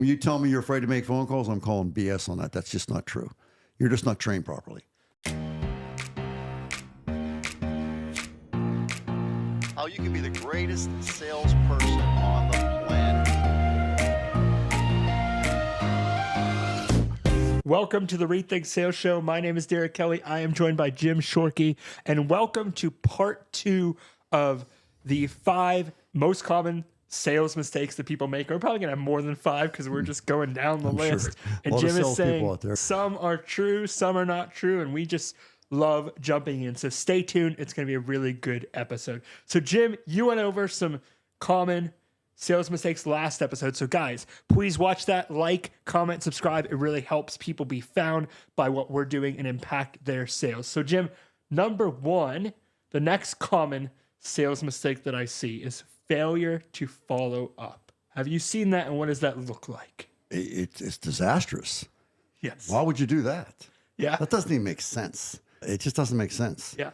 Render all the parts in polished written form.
When you tell me you're afraid to make phone calls, I'm calling BS on that. That's just not true. You're just not trained properly. How you can be the greatest salesperson on the planet. Welcome to the Rethink Sales Show. My name is Derek Kelly. I am joined by Jim Shorkey, and welcome to part 2 of the 5 most common sales mistakes that people make. We're probably going to have more than 5 because we're just going down the list. Sure. And Jim is saying some are true, some are not true, and we just love jumping in. So stay tuned. It's going to be a really good episode. So Jim, you went over some common sales mistakes last episode. So guys, please watch that, like, comment, subscribe. It really helps people be found by what we're doing and impact their sales. So Jim, number 1, the next common sales mistake that I see is failure to follow up. Have you seen that, and what does that look like? It's disastrous. Yes. Why would you do that? Yeah. That doesn't even make sense. It just doesn't make sense. Yeah.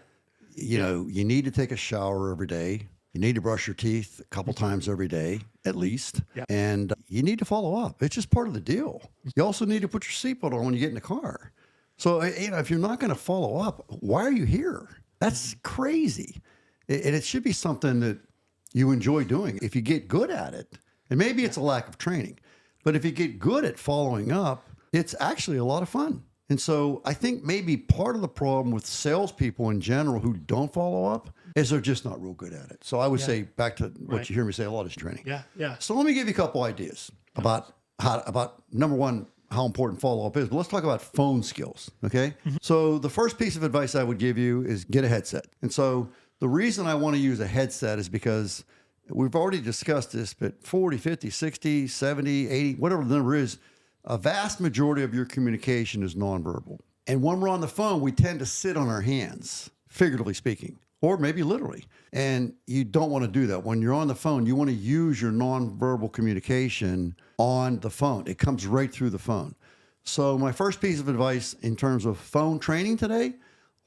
You know, you need to take a shower every day. You need to brush your teeth a couple times every day, at least. Yeah. And you need to follow up. It's just part of the deal. You also need to put your seatbelt on when you get in the car. So, you know, if you're not going to follow up, why are you here? That's crazy. And it should be something that you enjoy doing. If you get good at it, and maybe it's a lack of training, but if you get good at following up, it's actually a lot of fun. And so I think maybe part of the problem with salespeople in general who don't follow up is they're just not real good at it. So I would say, back to what you hear me say a lot, is training. Yeah. Yeah. So let me give you a couple ideas about number 1, how important follow-up is. But let's talk about phone skills, okay? So the first piece of advice I would give you is get a headset. And so the reason I want to use a headset is because we've already discussed this, but 40, 50, 60, 70, 80, whatever the number is, a vast majority of your communication is nonverbal. And when we're on the phone, we tend to sit on our hands, figuratively speaking, or maybe literally. And you don't want to do that. When you're on the phone, you want to use your nonverbal communication on the phone. It comes right through the phone. So my first piece of advice in terms of phone training today,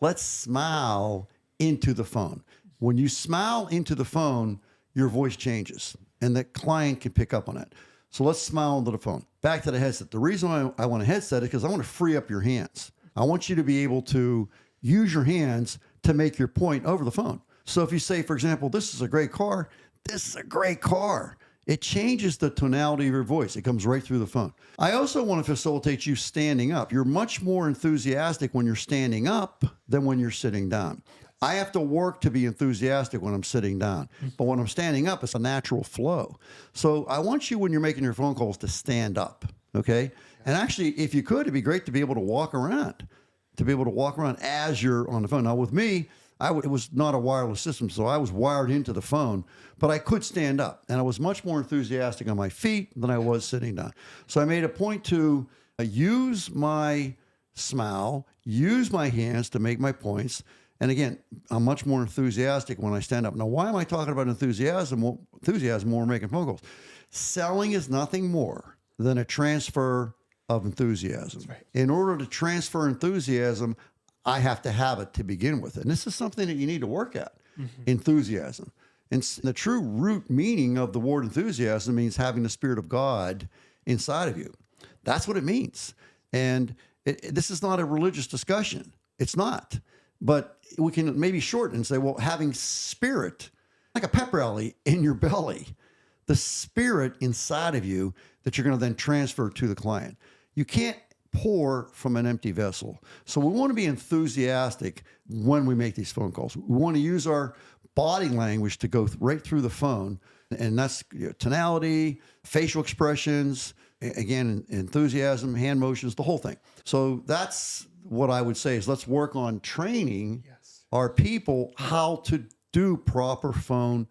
let's smile into the phone. When you smile into the phone, your voice changes and the client can pick up on it. So let's smile into the phone. Back to the headset. The reason I want a headset is because I want to free up your hands. I want you to be able to use your hands to make your point over the phone. So if you say, for example, this is a great car, this is a great car, it changes the tonality of your voice. It comes right through the phone. I also want to facilitate you standing up. You're much more enthusiastic when you're standing up than when you're sitting down. I have to work to be enthusiastic when I'm sitting down. But when I'm standing up, it's a natural flow. So I want you, when you're making your phone calls, to stand up, okay? And actually, if you could, it'd be great to be able to walk around, as you're on the phone. Now, with me, it was not a wireless system, so I was wired into the phone, but I could stand up. And I was much more enthusiastic on my feet than I was sitting down. So I made a point to use my smile, use my hands to make my points. And again, I'm much more enthusiastic when I stand up. Now, why am I talking about enthusiasm when we're making phone calls? Selling is nothing more than a transfer of enthusiasm. That's right. In order to transfer enthusiasm, I have to have it to begin with. And this is something that you need to work at, enthusiasm. And the true root meaning of the word enthusiasm means having the Spirit of God inside of you. That's what it means. And this is not a religious discussion. It's not. But we can maybe shorten and say, well, having spirit, like a pep rally in your belly, the spirit inside of you that you're going to then transfer to the client. You can't pour from an empty vessel. So we want to be enthusiastic when we make these phone calls. We want to use our body language to go right through the phone. And that's tonality, facial expressions, again, enthusiasm, hand motions, the whole thing. So that's what I would say is let's work on training our people how to do proper phone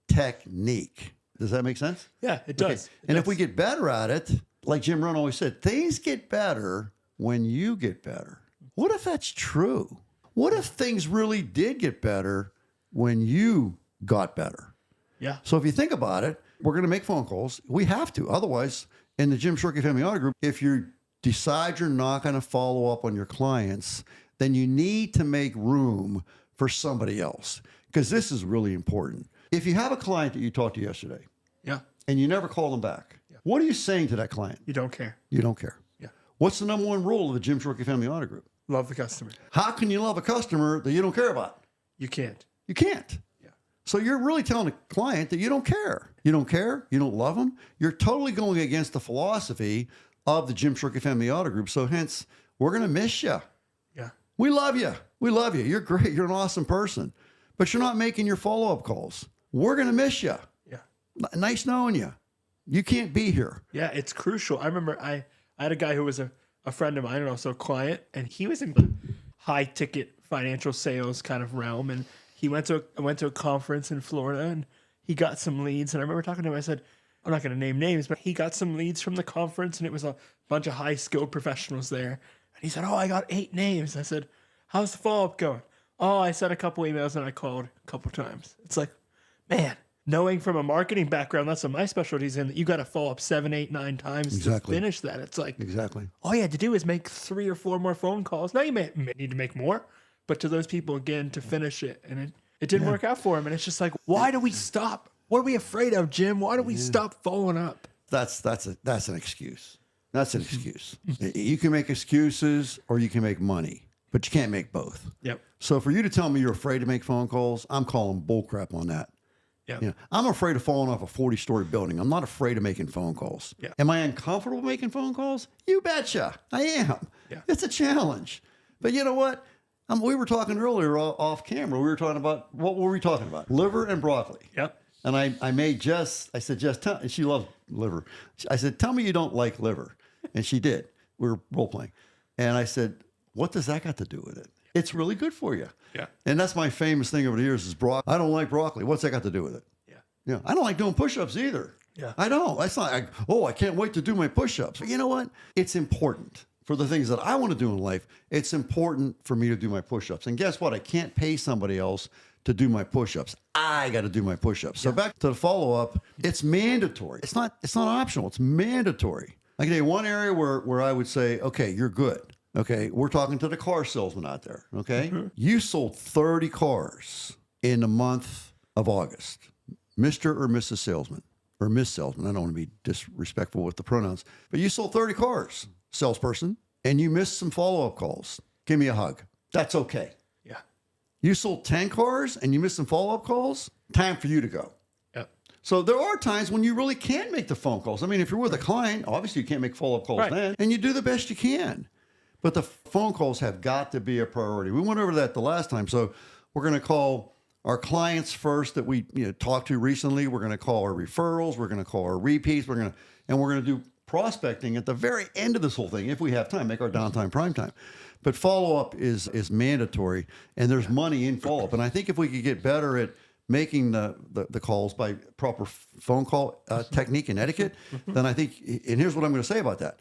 technique. Does that make sense? Yeah, it does. Okay. And if we get better at it, like Jim Rohn always said, things get better when you get better. What if that's true? What if things really did get better when you got better? Yeah. So if you think about it, we're going to make phone calls. We have to. Otherwise, in the Jim Shorkey Family Auto Group, if you decide you're not going to follow up on your clients, then you need to make room for somebody else, because this is really important. If you have a client that you talked to yesterday, Yeah. and you never call them back, What are you saying to that client? You don't care. You don't care. Yeah. What's the number one rule of the Jim Shorkey Family Auto Group? Love the customer. How can you love a customer that you don't care about? You can't. You can't. Yeah. So you're really telling a client that you don't care. You don't care. You don't love them. You're totally going against the philosophy of the Jim Shorkey Family Auto Group. So hence, we're going to miss you. Yeah. We love you. We love you. You're great. You're an awesome person. But you're not making your follow-up calls. We're going to miss you. Yeah. Nice knowing you. You can't be here. Yeah, it's crucial. I remember I had a guy who was a friend of mine and also a client, and he was in the high ticket financial sales kind of realm. And he went to a conference in Florida and he got some leads. And I remember talking to him, I said, I'm not going to name names, but he got some leads from the conference and it was a bunch of high skilled professionals there. And he said, oh, I got 8 names. I said, how's the follow-up going? Oh, I sent a couple emails and I called a couple times. It's like, man, knowing from a marketing background, that's what my specialty is in, that you got to follow up 7, 8, 9 times to finish that. It's like, Exactly. all you had to do is make 3 or 4 more phone calls. Now you may need to make more, but to those people again to finish it. And it didn't work out for him. And it's just like, why do we stop? What are we afraid of, Jim? Why do we stop following up? That's an excuse. That's an excuse. You can make excuses or you can make money, but you can't make both. Yep. So for you to tell me you're afraid to make phone calls, I'm calling bullcrap on that. Yep. You know, I'm afraid of falling off a 40-story building. I'm not afraid of making phone calls. Yeah. Am I uncomfortable making phone calls? You betcha. I am. Yeah. It's a challenge. But you know what? We were talking earlier off camera. We were talking about, what were we talking about? Liver and broccoli. Yep. And I made Jess, I said, Jess, and she loves liver. I said, tell me you don't like liver. And she did. We were role playing. And I said, what does that got to do with it? It's really good for you. Yeah. And that's my famous thing over the years is broccoli. I don't like broccoli. What's that got to do with it? Yeah. Yeah. I don't like doing push-ups either. Yeah. I don't. That's not, I can't wait to do my push-ups. But you know what? It's important for the things that I want to do in life. It's important for me to do my push-ups. And guess what? I can't pay somebody else to do my push-ups. I got to do my push-ups. So back to the follow-up, it's mandatory. It's not optional. It's mandatory. I can tell you one area where I would say, okay, you're good. Okay, we're talking to the car salesman out there. Okay, you sold 30 cars in the month of August, Mr. or Mrs. Salesman, or Miss Salesman. I don't want to be disrespectful with the pronouns, but you sold 30 cars, salesperson, and you missed some follow-up calls. Give me a hug. That's okay. Yeah. You sold 10 cars and you missed some follow-up calls. Time for you to go. Yep. So there are times when you really can't make the phone calls. I mean, if you're with a client, obviously you can't make follow-up calls then, and you do the best you can. But the phone calls have got to be a priority. We went over that the last time. So we're going to call our clients first that we talked to recently. We're going to call our referrals. We're going to call our repeats. We're going to do prospecting at the very end of this whole thing. If we have time, make our downtime prime time. But follow-up is mandatory, and there's money in follow-up. And I think if we could get better at making the calls by proper phone call technique and etiquette, then I think, and here's what I'm going to say about that.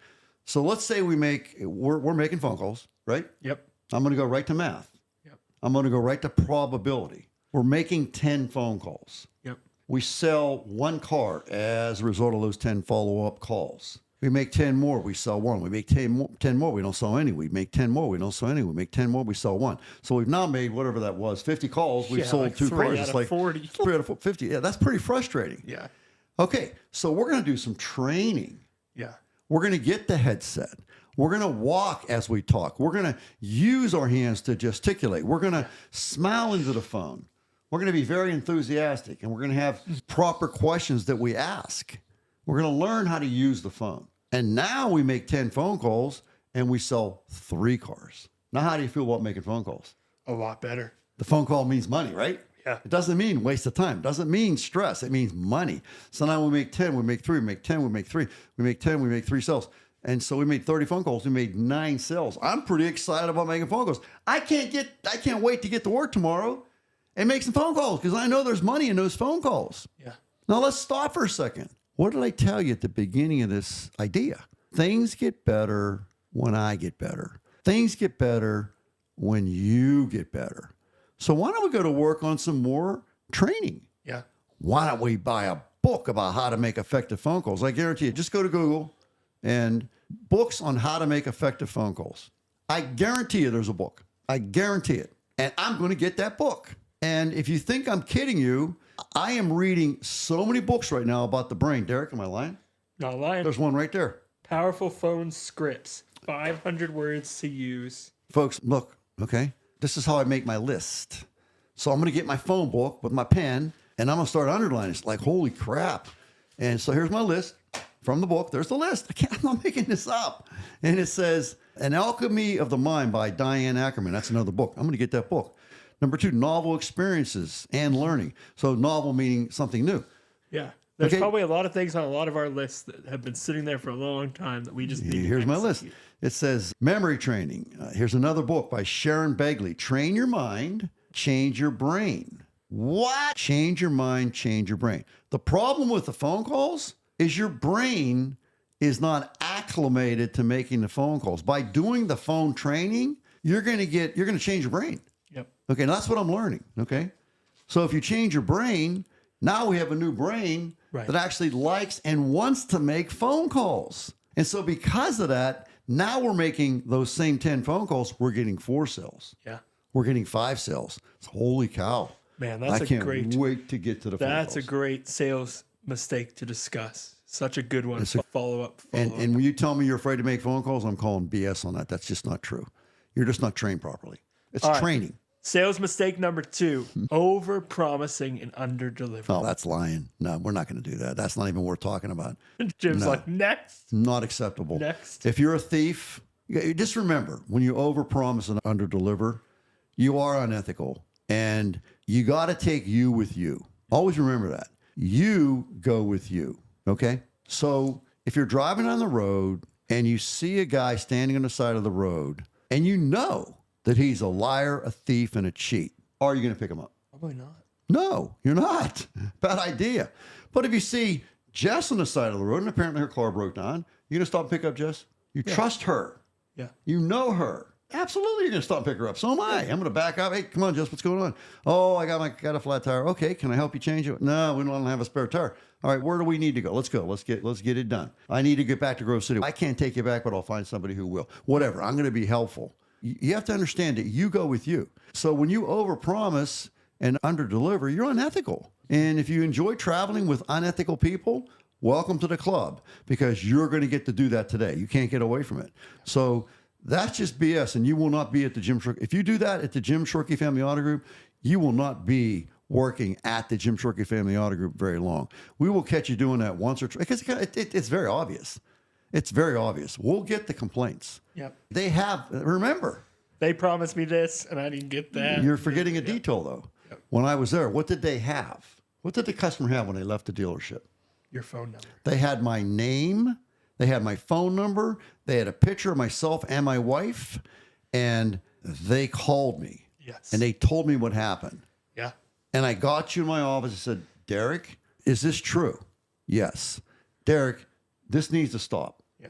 So let's say we're making phone calls, right? Yep. I'm going to go right to math. Yep. I'm going to go right to probability. We're making 10 phone calls. Yep. We sell 1 car as a result of those 10 follow-up calls. We make 10 more, we sell 1. We make 10 more, we don't sell any. We make 10 more, we don't sell any. We make 10 more, we sell 1. So we've now made whatever that was, 50 calls. We've sold like 2 3 cars. out It's of like 40. 3 out of 50. Yeah, that's pretty frustrating. Yeah. Okay, so we're going to do some training. Yeah. We're going to get the headset. We're going to walk as we talk. We're going to use our hands to gesticulate. We're going to smile into the phone. We're going to be very enthusiastic, and we're going to have proper questions that we ask. We're going to learn how to use the phone. And now we make 10 phone calls, and we sell 3 cars. Now, how do you feel about making phone calls? A lot better. The phone call means money, right? Yeah. It doesn't mean waste of time. It doesn't mean stress. It means money. So now we make 10, we make 3, we make 10, we make 3, we make 10, we make 3 sales. And so we made 30 phone calls. We made 9 sales. I'm pretty excited about making phone calls. I can't wait to get to work tomorrow and make some phone calls because I know there's money in those phone calls. Yeah. Now let's stop for a second. What did I tell you at the beginning of this idea? Things get better when I get better. Things get better when you get better. So why don't we go to work on some more training? Yeah. Why don't we buy a book about how to make effective phone calls? I guarantee you, just go to Google and books on how to make effective phone calls. I guarantee you there's a book. I guarantee it. And I'm going to get that book. And if you think I'm kidding you, I am reading so many books right now about the brain. Derek, am I lying? Not lying. There's one right there. Powerful phone scripts. 500 words to use. Folks, look, okay? This is how I make my list. So I'm going to get my phone book with my pen, and I'm going to start underlining. It's like, holy crap. And so here's my list from the book. There's the list. I'm not making this up. And it says, An Alchemy of the Mind by Diane Ackerman. That's another book. I'm going to get that book. Number 2, Novel Experiences and Learning. So novel meaning something new. Yeah. There's Okay. probably a lot of things on a lot of our lists that have been sitting there for a long time that we just need to Here's my list. execute. It says Memory Training. Here's another book by Sharon Begley. Train Your Mind, Change Your Brain. What? Change your mind, change your brain. The problem with the phone calls is your brain is not acclimated to making the phone calls. By doing the phone training, you're going to change your brain. Yep. Okay, now that's what I'm learning. Okay. So if you change your brain, now we have a new brain Right. that actually likes and wants to make phone calls. And so because of that, now we're making those same 10 phone calls, we're getting 4 sales. Yeah. We're getting 5 sales. Holy cow. Man, that's I can't great. wait to get to the phone That's a calls. great sales mistake to discuss. Such a good one. Follow up. And when you tell me you're afraid to make phone calls, I'm calling BS on that. That's just not true. You're just not trained properly. It's All right. training. Sales mistake number 2, over promising and under delivering. Oh, that's lying. No, we're not going to do that. That's not even worth talking about. Jim's like, next. Not acceptable. Next. If you're a thief, just remember, when you overpromise and underdeliver, you are unethical. And you got to take you with you. Always remember that. You go with you. Okay? So if you're driving on the road and you see a guy standing on the side of the road and you know that he's a liar, a thief, and a cheat, are you going to pick him up? Probably not. No, you're not. Bad idea. But if you see Jess on the side of the road and apparently her car broke down, you going to stop and pick up Jess? You trust her. Yeah. You know her. Absolutely, you're going to stop and pick her up. So am I. I'm going to back up. Hey, come on, Jess, what's going on? Oh, I got a flat tire. Okay, can I help you change it? No, we don't have a spare tire. All right, where do we need to go? Let's go. Let's get it done. I need to get back to Grove City. I can't take you back, but I'll find somebody who will. Whatever. I'm going to be helpful. You have to understand that you go with you. So when you overpromise and underdeliver, you're unethical. And if you enjoy traveling with unethical people, welcome to the club, because you're going to get to do that today. You can't get away from it. So that's just BS, and you will not be at the Jim Shorkey. If you do that at the Jim Shorkey Family Auto Group, you will not be working at the Jim Shorkey Family Auto Group very long. We will catch you doing that once or twice, because it's very obvious. It's very obvious. We'll get the complaints. Yep. They have, remember, They promised me this and I didn't get that. you're forgetting a detail though. Yep. When I was there, what did they have? What did the customer have when they left the dealership? Your phone number. They had my name, they had my phone number, they had a picture of myself and my wife, and they called me. Yes. And they told me what happened. Yeah. And I got you in my office and said, Derek, is this true? Yes. Derek, this needs to stop. Yeah.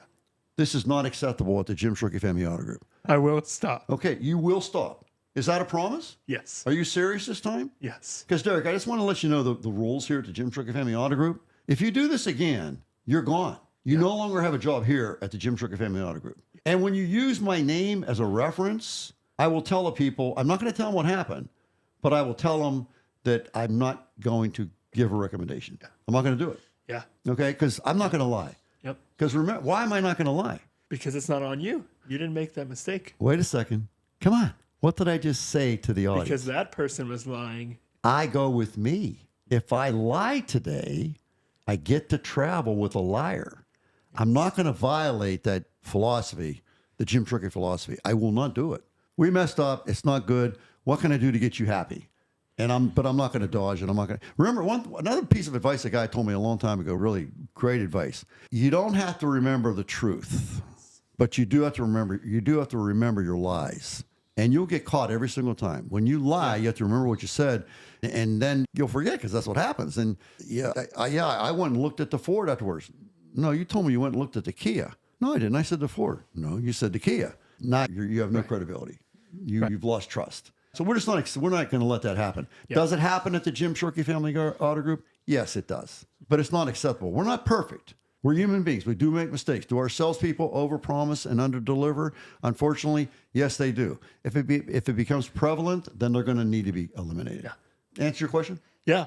This is not acceptable at the Jim Shorkey Family Auto Group. I will stop. Okay, you will stop. Is that a promise? Yes. Are you serious this time? Yes. Because, Derek, I just want to let you know the rules here at the Jim Shorkey Family Auto Group. If you do this again, you're gone. You no longer have a job here at the Jim Shorkey Family Auto Group. And when you use my name as a reference, I will tell the people, I'm not going to tell them what happened, but I will tell them that I'm not going to give a recommendation. I'm not going to do it. Yeah. Okay? Because I'm not going to lie. Yep. Because remember, why am I not going to lie? Because it's not on you. You didn't make that mistake. Wait a second. Come on. What did I just say to the audience? Because that person was lying. I go with me. If I lie today, I get to travel with a liar. I'm not going to violate that philosophy, the Jim Shorkey philosophy. I will not do it. We messed up. It's not good. What can I do to get you happy? But I'm not going to dodge it. I'm not going to. Remember, another piece of advice a guy told me a long time ago, really great advice. You don't have to remember the truth, but you do have to remember your lies. And you'll get caught every single time. When you lie, you have to remember what you said, and then you'll forget, because that's what happens. And I went and looked at the Ford afterwards. No, you told me you went and looked at the Kia. No, I didn't. I said the Ford. No, you said the Kia. Now you have no credibility. You've lost trust. So we're not going to let that happen. Yeah. Does it happen at the Jim Shorkey Family Auto Group? Yes, it does. But it's not acceptable. We're not perfect. We're human beings. We do make mistakes. Do our salespeople overpromise and underdeliver? Unfortunately, yes, they do. If it becomes prevalent, then they're going to need to be eliminated. Yeah. Answer your question? Yeah.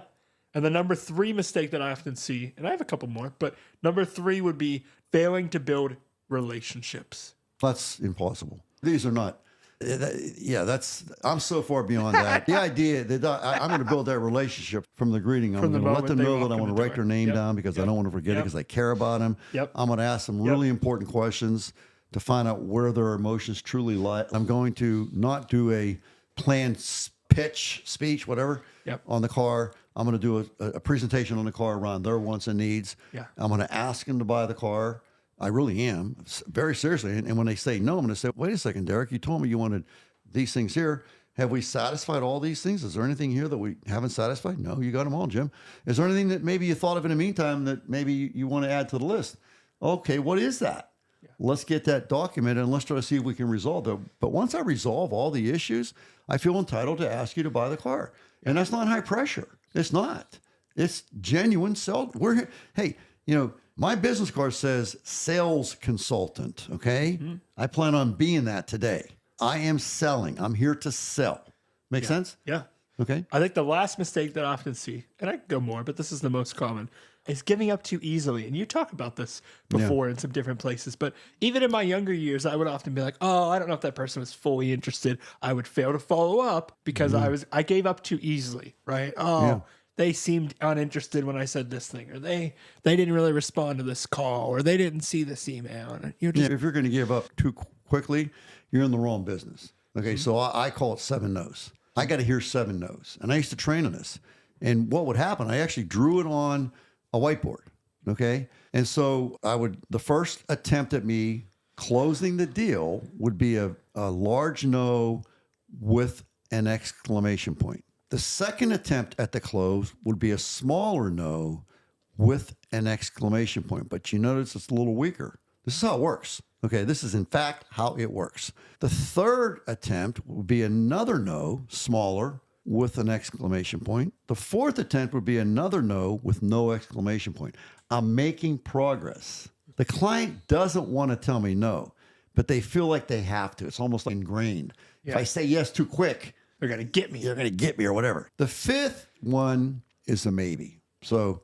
And the number 3 mistake that I often see, and I have a couple more, but number 3 would be failing to build relationships. That's impossible. These are not. I'm so far beyond that. The idea that I'm going to build that relationship from the greeting. I'm going to let them know that I want to write their name down because I don't want to forget it because I care about them. I'm going to ask them really important questions to find out where their emotions truly lie. I'm going to not do a planned pitch, speech, whatever, on the car. I'm going to do a presentation on the car around their wants and needs. I'm going to ask them to buy the car. I really am, very seriously. And when they say no, I'm going to say, wait a second, Derek, you told me you wanted these things here. Have we satisfied all these things? Is there anything here that we haven't satisfied? No, you got them all, Jim. Is there anything that maybe you thought of in the meantime that maybe you want to add to the list? Okay, what is that? Let's get that documented and let's try to see if we can resolve it. But once I resolve all the issues, I feel entitled to ask you to buy the car. And that's not high pressure. It's not. It's genuine sell. We're here. Hey, my business card says sales consultant, okay? I plan on being that today. I am selling. I'm here to sell. Make sense? Yeah. Okay. I think the last mistake that I often see, and I can go more, but this is the most common, is giving up too easily. And you talk about this before in some different places. But even in my younger years, I would often be like, oh, I don't know if that person was fully interested. I would fail to follow up because I gave up too easily, right? Oh, they seemed uninterested when I said this thing, or they didn't really respond to this call, or they didn't see this email. And if you're going to give up too quickly, you're in the wrong business. Okay, so I call it 7 no's. I got to hear 7 no's. And I used to train on this. And what would happen, I actually drew it on a whiteboard, okay? And so the first attempt at me closing the deal would be a large no with an exclamation point. The second attempt at the close would be a smaller no with an exclamation point. But you notice it's a little weaker. This is how it works. Okay, this is in fact how it works. The third attempt would be another no, smaller, with an exclamation point. The fourth attempt would be another no with no exclamation point. I'm making progress. The client doesn't want to tell me no, but they feel like they have to. It's almost like ingrained. If I say yes too quick, they're going to get me. They're going to get me or whatever. The fifth one is a maybe. So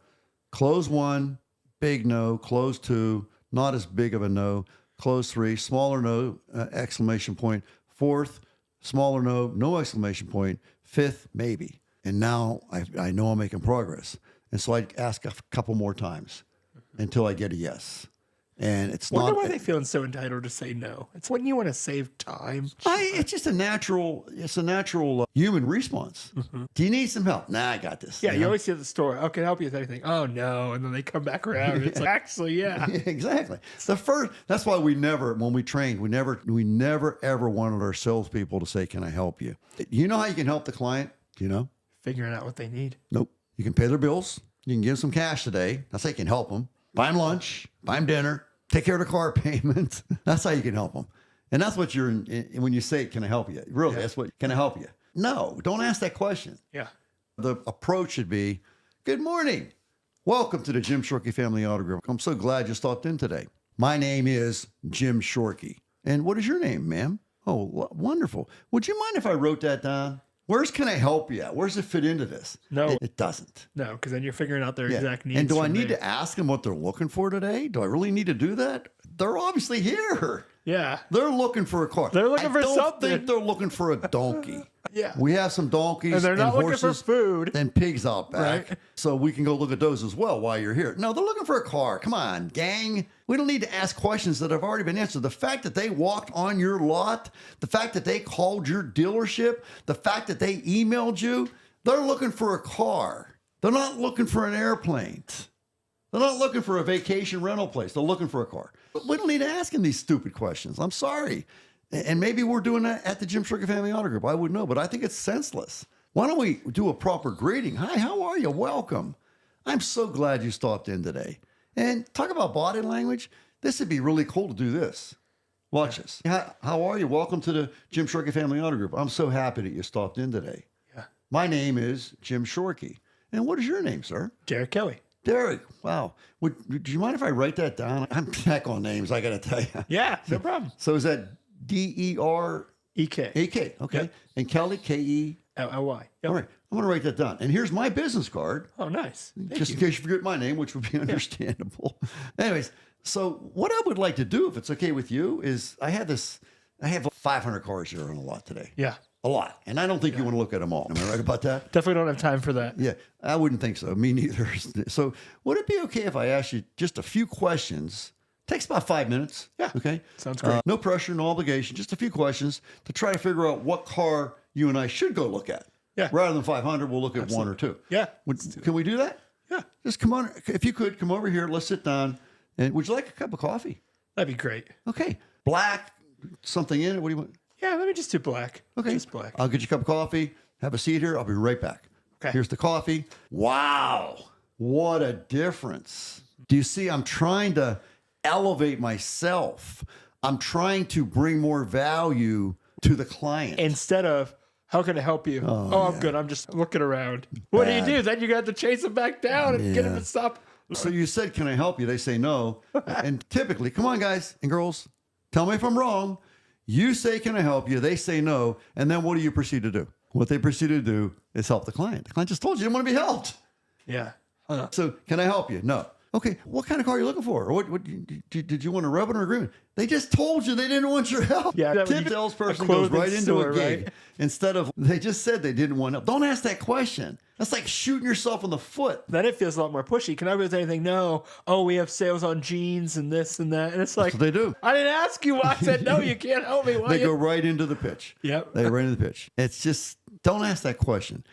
close 1, big no. Close 2, not as big of a no. Close 3, smaller no, exclamation point. Fourth, smaller no, no exclamation point. Fifth, maybe. And now I know I'm making progress. And so I ask a couple more times until I get a yes. And it's not. Why they feeling so entitled to say no? It's when you want to save time. It's just a natural. It's a natural human response. Do you need some help? Nah, I got this. Yeah, you always see at the store. Oh, can I help you with anything? Oh no, and then they come back around. It's like, actually, yeah. Exactly. That's why when we trained, we never ever wanted our salespeople to say, "Can I help you?" You know how you can help the client? Do you know? Figuring out what they need. Nope. You can pay their bills. You can give them some cash today. That's how you can help them. Buy them lunch, buy them dinner, take care of the car payment. That's how you can help them. And that's what when you say, can I help you? Really, that's what, can I help you? No, don't ask that question. Yeah. The approach should be, good morning. Welcome to the Jim Shorkey Family Auto Group. I'm so glad you stopped in today. My name is Jim Shorkey. And what is your name, ma'am? Oh, wonderful. Would you mind if I wrote that down? Where's can I help you at? Where does it fit into this? No. It doesn't. No, because then you're figuring out their exact needs. And do I need to ask them what they're looking for today? Do I really need to do that? They're obviously here. Yeah. They're looking for a car. They're looking for something. I don't think they're looking for a donkey. Yeah. We have some donkeys and they're not horses looking for food. And pigs out back. Right. So we can go look at those as well while you're here. No, they're looking for a car. Come on, gang. We don't need to ask questions that have already been answered. The fact that they walked on your lot, the fact that they called your dealership, the fact that they emailed you, they're looking for a car. They're not looking for an airplane. They're not looking for a vacation rental place. They're looking for a car. But we don't need to ask them these stupid questions. I'm sorry. And maybe we're doing that at the Jim Shorkey Family Auto Group. I wouldn't know, but I think it's senseless. Why don't we do a proper greeting? Hi, how are you? Welcome. I'm so glad you stopped in today. And talk about body language. This would be really cool to do this. Watch this. How are you? Welcome to the Jim Shorkey Family Auto Group. I'm so happy that you stopped in today. Yeah. My name is Jim Shorkey. And what is your name, sir? Derek Kelly. Derek, wow. Would you mind if I write that down? I'm back on names, I got to tell you. Yeah, no problem. So is that D-E-R? E-K. E-K, okay. Yep. And Kelly, K-E? L-L-Y. Yep. All right. I'm going to write that down. And here's my business card, Oh, nice. Thank just you. in case you forget my name, which would be understandable. Anyways, so what I would like to do, if it's okay with you, is I have 500 cars here on a lot today. Yeah. A lot. And I don't think you want to look at them all. Am I right about that? Definitely don't have time for that. Yeah, I wouldn't think so. Me neither. So would it be okay if I asked you just a few questions? Takes about 5 minutes. Yeah. Okay. Sounds great. No pressure, no obligation. Just a few questions to try to figure out what car you and I should go look at. Yeah. Rather than 500, we'll look at one or two. Yeah. Can we do that? Yeah. Just come on. If you could, come over here. Let's sit down. And would you like a cup of coffee? That'd be great. Okay. Black, something in it. What do you want? Yeah, let me just do black. Okay. Just black. I'll get you a cup of coffee. Have a seat here. I'll be right back. Okay. Here's the coffee. Wow. What a difference. Do you see? I'm trying to elevate myself. I'm trying to bring more value to the client. Instead of, how can I help you? I'm good. I'm just looking around. What Bad. do you do? Then you got to chase them back down and get them Yeah. to stop. So you said, can I help you? They say no. And typically, come on, guys and girls, tell me if I'm wrong. You say, can I help you? They say no. And then what do you proceed to do? What they proceed to do is help the client. The client just told you didn't want to be helped. Yeah. So can I help you? No. Okay. What kind of car are you looking for? Or what did you want a revenue agreement? They just told you they didn't want your help. Yeah. Typical salesperson A goes clothing right into store, a gig right? instead of, they just said they didn't want help. Don't ask that question. That's like shooting yourself in the foot. Then it feels a lot more pushy. Can I help you with anything? No. Oh, we have sales on jeans and this and that. And it's like, That's what they do. I didn't ask you. I said, no, you can't help me. Why They you- go right into the pitch. Yep. They go right into the pitch. It's just, don't ask that question.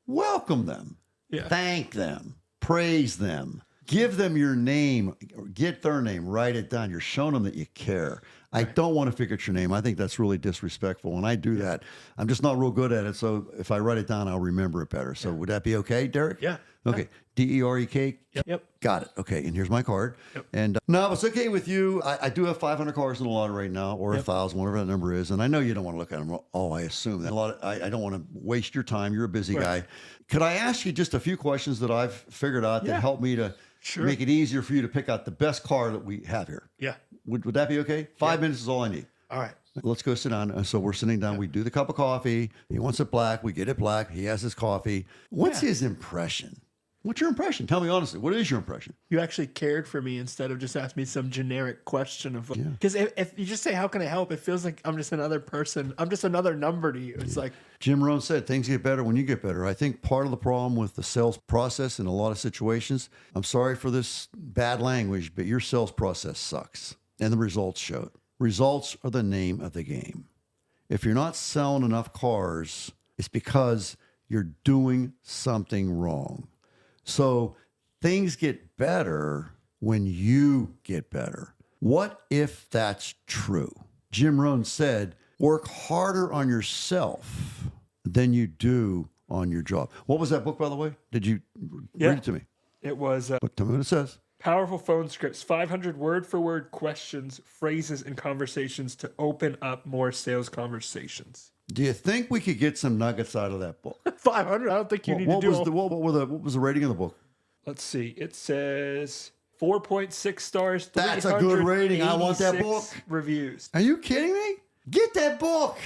Welcome them. Yeah. Thank them. Praise them. Give them your name. Or get their name. Write it down. You're showing them that you care. I don't want to forget your name. I think that's really disrespectful. When I do that, I'm just not real good at it. So if I write it down, I'll remember it better. So would that be okay, Derek? Yeah. Okay. DEREK. Yep. Got it. Okay. And here's my card. And no, if it's okay with you, I do have 500 cars in the lot right now, or 1,000, whatever that number is. And I know you don't want to look at them. Oh, I assume that. I don't want to waste your time. You're a busy guy. Could I ask you just a few questions that I've figured out that help me to make it easier for you to pick out the best car that we have here? Yeah. Would that be okay? 5 minutes is all I need. All right. Let's go sit down. So we're sitting down. We do the cup of coffee. He wants it black. We get it black. He has his coffee. What's his impression? What's your impression? Tell me honestly. What is your impression? You actually cared for me instead of just asking me some generic question of, because if you just say, how can I help? It feels like I'm just another person. I'm just another number to you. It's like, Jim Rohn said, things get better when you get better. I think part of the problem with the sales process in a lot of situations, I'm sorry for this bad language, but your sales process sucks. And the results show it. Results are the name of the game. If you're not selling enough cars, it's because you're doing something wrong. So things get better when you get better. What if that's true? Jim Rohn said, work harder on yourself than you do on your job. What was that book, by the way? Did you read it to me? it was Tell me what it says. Powerful Phone Scripts, 500 word-for-word questions, phrases, and conversations to open up more sales conversations. Do you think we could get some nuggets out of that book? 500? I don't think you need to What do was all... what was the rating of the book? Let's see. It says 4.6 stars. That's a good rating. I want that 386 book. Reviews. Are you kidding me? Get that book.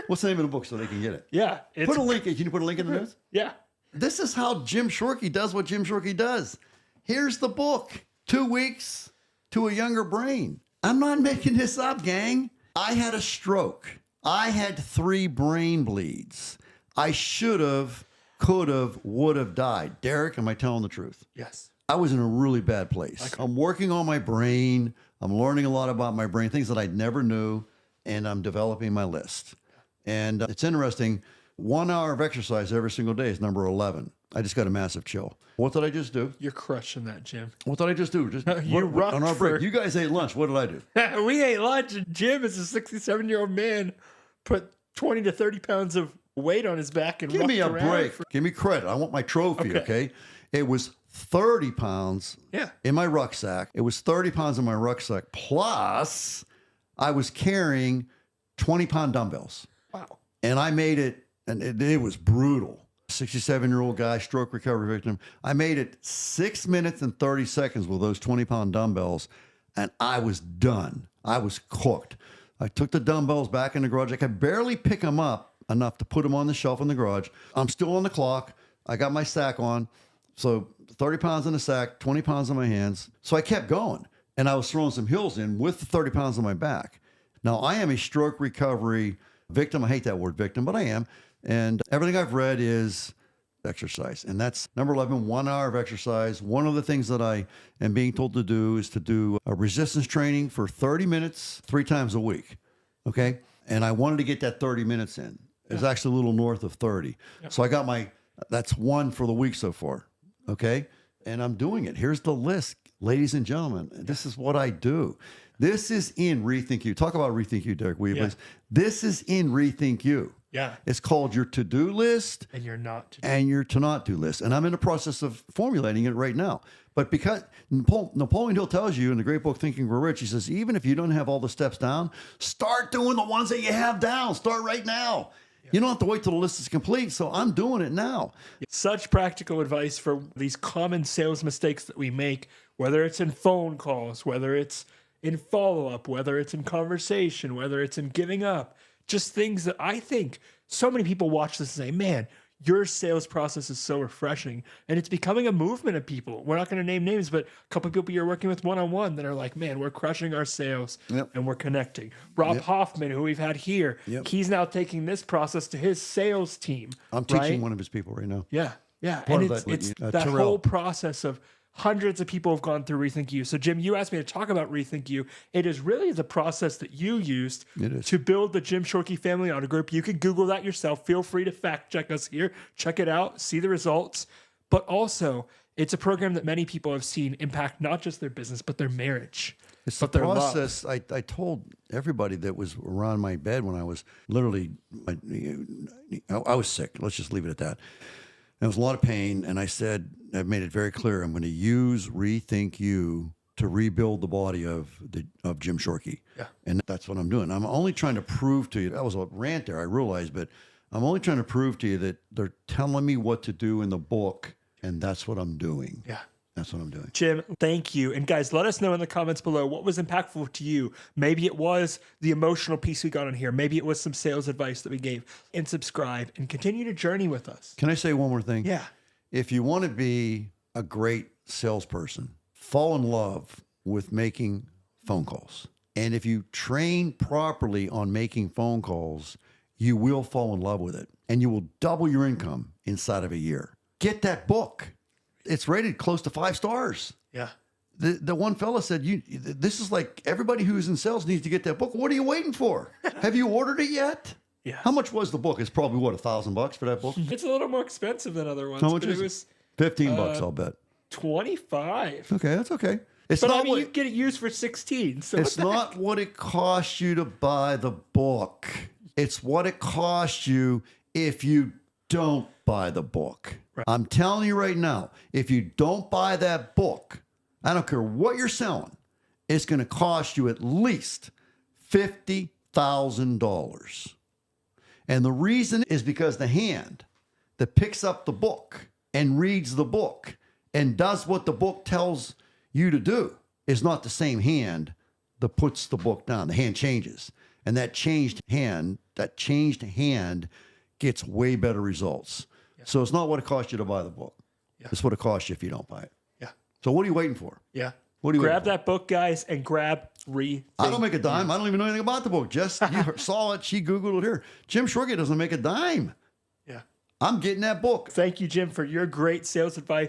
What's the name of the book so they can get it? Yeah. It's, Put a link. Can you put a link in the notes? yeah. This is how Jim Shorkey does what Jim Shorkey does. Here's the book. 2 weeks to a younger brain. I'm not making this up, gang. I had a stroke. I had 3 brain bleeds. I should have, could have, would have died. Derek, am I telling the truth? Yes. I was in a really bad place. I'm working on my brain. I'm learning a lot about my brain, things that I never knew, and I'm developing my list. And it's interesting. 1 hour of exercise every single day is number 11. I just got a massive chill. What did I just do? You're crushing that, Jim. What did I just do? Just You rocked on our break. for- You guys ate lunch. What did I do? We ate lunch, and Jim is a 67-year-old man, put 20 to 30 pounds of weight on his back and Give me a rocked around break. for- Give me credit. I want my trophy, okay? It was 30 pounds Yeah. in my rucksack. It was 30 pounds in my rucksack. Plus, I was carrying 20-pound dumbbells. Wow. And I made it, and it was brutal. 67-year-old guy, stroke recovery victim. I made it 6 minutes and 30 seconds with those 20-pound dumbbells, and I was done. I was cooked. I took the dumbbells back in the garage. I could barely pick them up enough to put them on the shelf in the garage. I'm still on the clock. I got my sack on. So 30 pounds in the sack, 20 pounds on my hands. So I kept going. And I was throwing some hills in with the 30 pounds on my back. Now, I am a stroke recovery victim. I hate that word victim, but I am. And everything I've read is exercise. And that's number 11, 1 hour of exercise. One of the things that I am being told to do is to do a resistance training for 30 minutes, 3 times a week. Okay. And I wanted to get that 30 minutes in. It's actually a little north of 30. So I got that's 1 for the week so far. Okay. And I'm doing it. Here's the list, ladies and gentlemen. This is what I do. This is in Rethink You. Talk about Rethink You, Derek, will you please? This is in Rethink You. Yeah. It's called your to-do list And you're not. and your to-not-do list. And I'm in the process of formulating it right now. But because Napoleon Hill tells you in the great book, Think and Grow Rich, he says, even if you don't have all the steps down, start doing the ones that you have down. Start right now. You don't have to wait till the list is complete. So I'm doing it now. Such practical advice for these common sales mistakes that we make, whether it's in phone calls, whether it's in follow-up, whether it's in conversation, whether it's in giving up, just things that I think so many people watch this and say, man, your sales process is so refreshing. And it's becoming a movement of people. We're not going to name names, but a couple of people you're working with one-on-one that are like, man, we're crushing our sales and we're connecting. Rob Hoffman, who we've had here, he's now taking this process to his sales team. I'm teaching one of his people right now. Yeah. Yeah. Part And of it's that, that Terrell. whole process of hundreds of people have gone through Rethink You. So, Jim, you asked me to talk about Rethink You. It is really the process that you used to build the Jim Shorkey Family Auto Group. You can Google that yourself. Feel free to fact check us here. Check it out. See the results. But also, it's a program that many people have seen impact not just their business, but their marriage. It's the their love. process. I told everybody that was around my bed when I was literally, I was sick. Let's just leave it at that. There was a lot of pain, and I said, I've made it very clear, I'm going to use Rethink You to rebuild the body of Jim Shorkey. Yeah. And that's what I'm doing. I'm only trying to prove to you, that was a rant there, I realize, but I'm only trying to prove to you that they're telling me what to do in the book, and that's what I'm doing. Yeah. That's what I'm doing. Jim, thank you. And guys, let us know in the comments below what was impactful to you. Maybe it was the emotional piece we got on here. Maybe it was some sales advice that we gave. And subscribe and continue to journey with us. Can I say one more thing? Yeah. If you want to be a great salesperson, fall in love with making phone calls. And if you train properly on making phone calls, you will fall in love with it. And you will double your income inside of a year. Get that book. It's rated close to 5 stars. Yeah. The one fella said, this is like everybody who's in sales needs to get that book. What are you waiting for? Have you ordered it yet? Yeah. How much was the book? It's probably what, $1,000 for that book? It's a little more expensive than other ones. How much but is it it? was $15, I'll bet. 25. Okay, that's okay. It's But not I mean, what, you get it used for 16. So it's not what it costs you to buy the book. It's what it costs you if you don't buy the book. Right. I'm telling you right now, if you don't buy that book, I don't care what you're selling, it's going to cost you at least $50,000. And the reason is because the hand that picks up the book and reads the book and does what the book tells you to do is not the same hand that puts the book down. The hand changes. And that changed hand gets way better results. Yeah. So it's not what it costs you to buy the book. Yeah. It's what it costs you if you don't buy it. Yeah. So what are you waiting for? Yeah. What do you grab that book, guys, and grab Rethink. I don't make a dime. I don't even know anything about the book. Just you saw it. She Googled it here. Jim Shorkey doesn't make a dime. Yeah. I'm getting that book. Thank you, Jim, for your great sales advice.